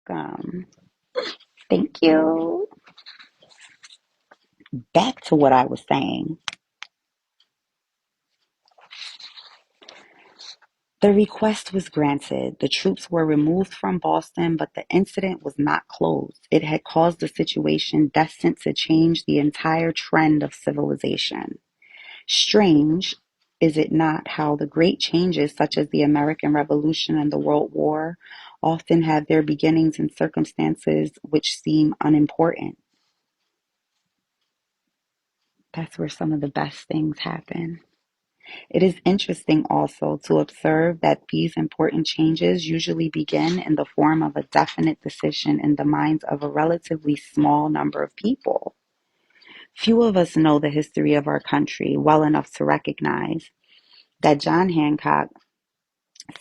welcome. Thank you. Back to what I was saying. The request was granted. The troops were removed from Boston, but the incident was not closed. It had caused a situation destined to change the entire trend of civilization. Strange, is it not, how the great changes, such as the American Revolution and the World War, often have their beginnings in circumstances which seem unimportant? That's where some of the best things happen. It is interesting also to observe that these important changes usually begin in the form of a definite decision in the minds of a relatively small number of people. Few of us know the history of our country well enough to recognize that John Hancock,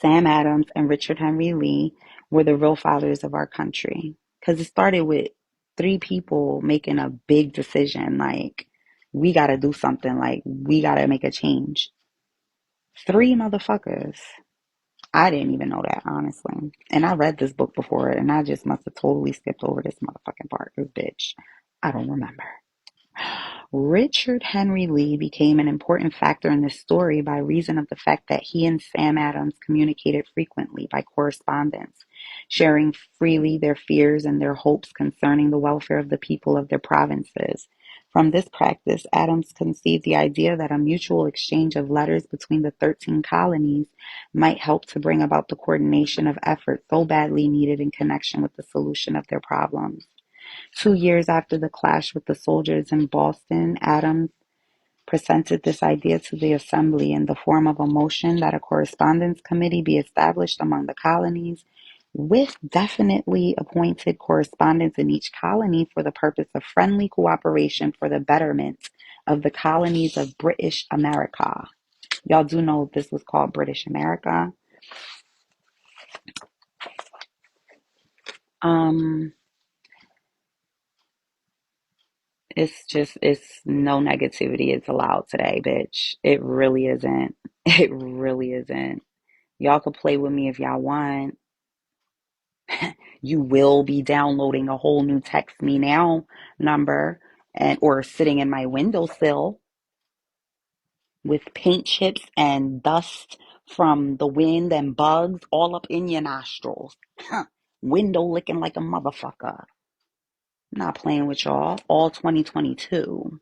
Sam Adams, and Richard Henry Lee were the real fathers of our country. Because it started with three people making a big decision like, we got to do something, like, we got to make a change. Three motherfuckers. I didn't even know that, honestly. And I read this book before, and I just must have totally skipped over this motherfucking part. Because, bitch, I don't remember. Richard Henry Lee became an important factor in this story by reason of the fact that he and Sam Adams communicated frequently by correspondence, sharing freely their fears and their hopes concerning the welfare of the people of their provinces. From this practice, Adams conceived the idea that a mutual exchange of letters between the 13 colonies might help to bring about the coordination of effort so badly needed in connection with the solution of their problems. 2 years after the clash with the soldiers in Boston, Adams presented this idea to the Assembly in the form of a motion that a correspondence committee be established among the colonies with definitely appointed correspondents in each colony for the purpose of friendly cooperation for the betterment of the colonies of British America. Y'all do know this was called British America. Um, it's no negativity is allowed today, bitch. It really isn't. It really isn't. Y'all could play with me if y'all want. You will be downloading a whole new text me now number and or sitting in my windowsill with paint chips and dust from the wind and bugs all up in your nostrils. Window licking like a motherfucker. I'm not playing with y'all. All 2022.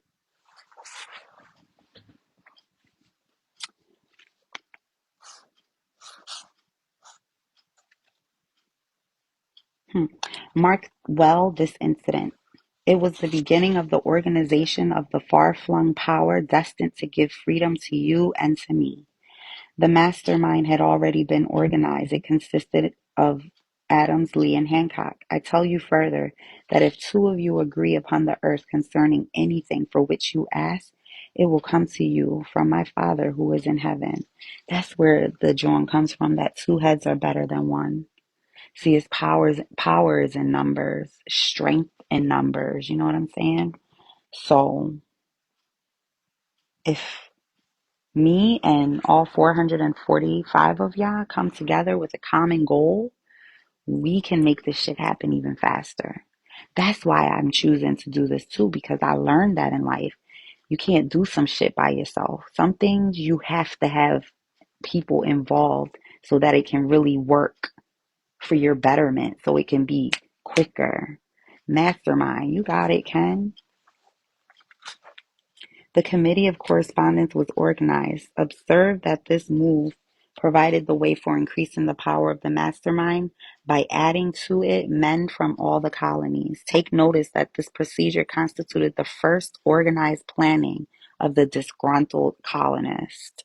Mark well this incident. It was the beginning of the organization of the far-flung power destined to give freedom to you and to me. The mastermind had already been organized. It consisted of Adams, Lee, and Hancock. I tell you further that if two of you agree upon the earth concerning anything for which you ask, it will come to you from my Father who is in heaven. That's where the joint comes from, that two heads are better than one. See, it's powers in numbers, strength in numbers. You know what I'm saying? So if me and all 445 of y'all come together with a common goal, we can make this shit happen even faster. That's why I'm choosing to do this too, because I learned that in life. You can't do some shit by yourself. Some things you have to have people involved so that it can really work for your betterment, so it can be quicker. Mastermind, you got it, Ken. The Committee of Correspondence was organized. Observe that this move provided the way for increasing the power of the mastermind by adding to it men from all the colonies. Take notice that this procedure constituted the first organized planning of the disgruntled colonists.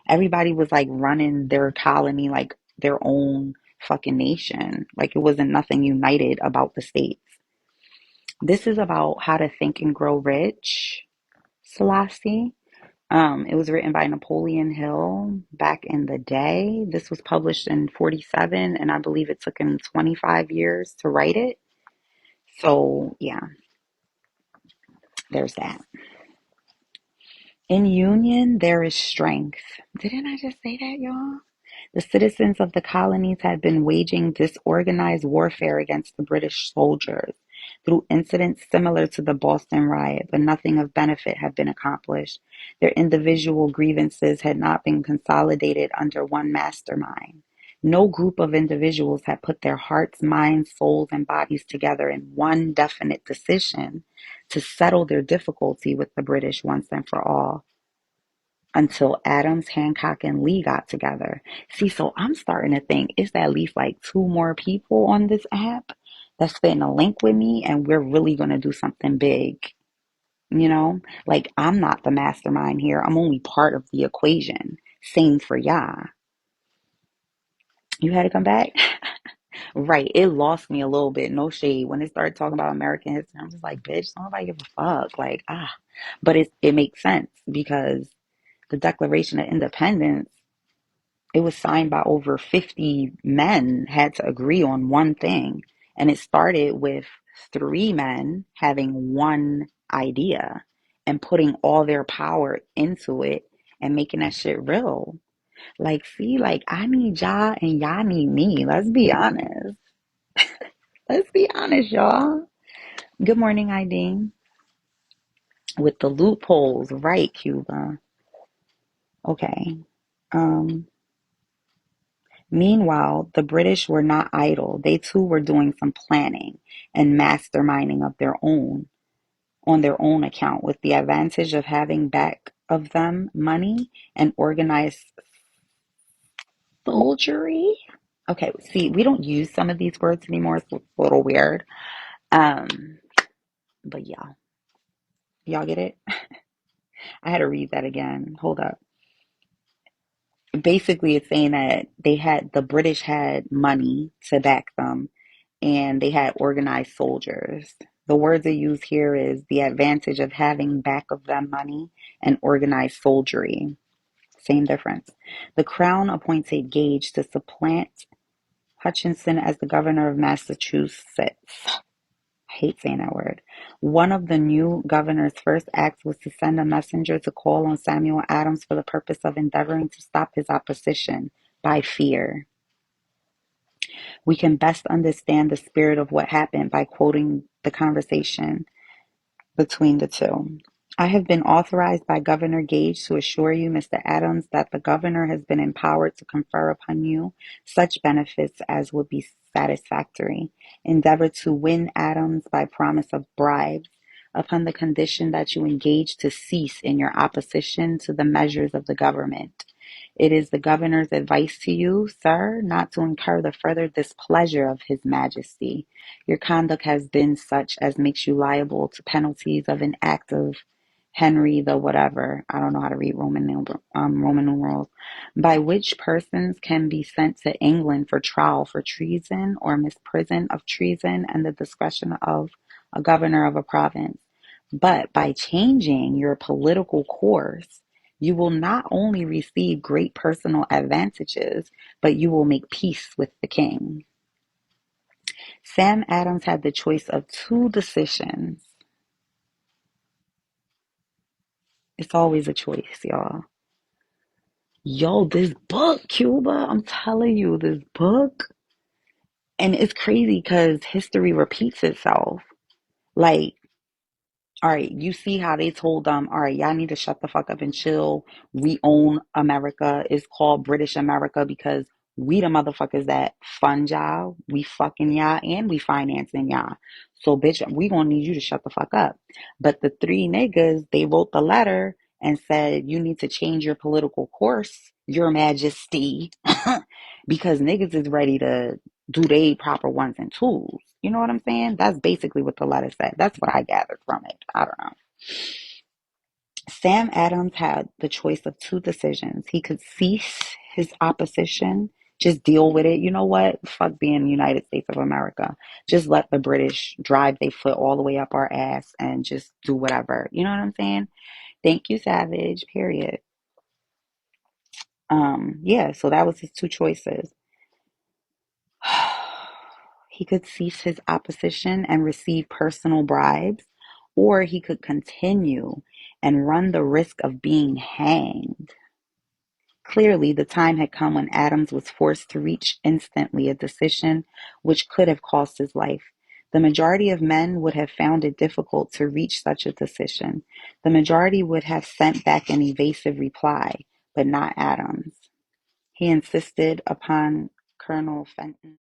Everybody was like running their colony like their own fucking nation. Like it wasn't nothing united about the states. This is about how to think and grow rich, Selassie. It was written by Napoleon Hill back in the day. This was published in 47, and I believe it took him 25 years to write it. So, yeah, there's that. In union, there is strength. Didn't I just say that, y'all? The citizens of the colonies had been waging disorganized warfare against the British soldiers through incidents similar to the Boston riot, but nothing of benefit had been accomplished. Their individual grievances had not been consolidated under one mastermind. No group of individuals had put their hearts, minds, souls, and bodies together in one definite decision to settle their difficulty with the British once and for all until Adams, Hancock, and Lee got together. See, so I'm starting to think it's at least like two more people on this app that's fitting a link with me, and we're really going to do something big. You know, like I'm not the mastermind here, I'm only part of the equation. Same for y'all. You had to come back? Right. It lost me a little bit. No shade. When it started talking about American history, I'm just like, bitch, nobody give a fuck. Like, ah. But it makes sense because the Declaration of Independence, it was signed by over 50 men had to agree on one thing. And it started with three men having one idea and putting all their power into it and making that shit real. Like, see, like I need y'all and y'all need me. Let's be honest. Let's be honest, y'all. Good morning, Ideen. With the loopholes, right, Cuba? Okay. Um, Meanwhile, the British were not idle. They too were doing some planning and masterminding of their own on their own account, with the advantage of having back of them money and organized soldiery. Okay, see, we don't use some of these words anymore. It's a little weird. Um, but yeah, y'all get it? I had to read that again. Hold up. Basically, it's saying that the British had money to back them and they had organized soldiers. The words they use here is the advantage of having back of them money and organized soldiery. Same difference. The Crown appointed Gage to supplant Hutchinson as the governor of Massachusetts. I hate saying that word. One of the new governor's first acts was to send a messenger to call on Samuel Adams for the purpose of endeavoring to stop his opposition by fear. We can best understand the spirit of what happened by quoting the conversation between the two. I have been authorized by Governor Gage to assure you, Mr. Adams, that the governor has been empowered to confer upon you such benefits as would be satisfactory. Endeavor to win Adams by promise of bribes, upon the condition that you engage to cease in your opposition to the measures of the government. It is the governor's advice to you, sir, not to incur the further displeasure of his majesty. Your conduct has been such as makes you liable to penalties of an act of Henry the whatever. I don't know how to read Roman numerals, by which persons can be sent to England for trial for treason or misprision of treason and the discretion of a governor of a province. But by changing your political course, you will not only receive great personal advantages, but you will make peace with the king. Sam Adams had the choice of two decisions. It's always a choice, y'all. Yo, this book, Cuba, I'm telling you, this book. And it's crazy because history repeats itself. Like, all right, you see how they told them, all right, y'all need to shut the fuck up and chill. We own America. It's called British America because we the motherfuckers that fund y'all. We fucking y'all and we financing y'all. So, bitch, we gonna need you to shut the fuck up. But the three niggas, they wrote the letter and said, you need to change your political course, Your Majesty, because niggas is ready to do they proper ones and twos. You know what I'm saying? That's basically what the letter said. That's what I gathered from it. I don't know. Sam Adams had the choice of two decisions. He could cease his opposition, just deal with it. You know what? Fuck being the United States of America. Just let the British drive their foot all the way up our ass and just do whatever. You know what I'm saying? Thank you, Savage. Period. Yeah, so that was his two choices. He could cease his opposition and receive personal bribes, or he could continue and run the risk of being hanged. Clearly, the time had come when Adams was forced to reach instantly a decision which could have cost his life. The majority of men would have found it difficult to reach such a decision. The majority would have sent back an evasive reply, but not Adams. He insisted upon Colonel Fenton.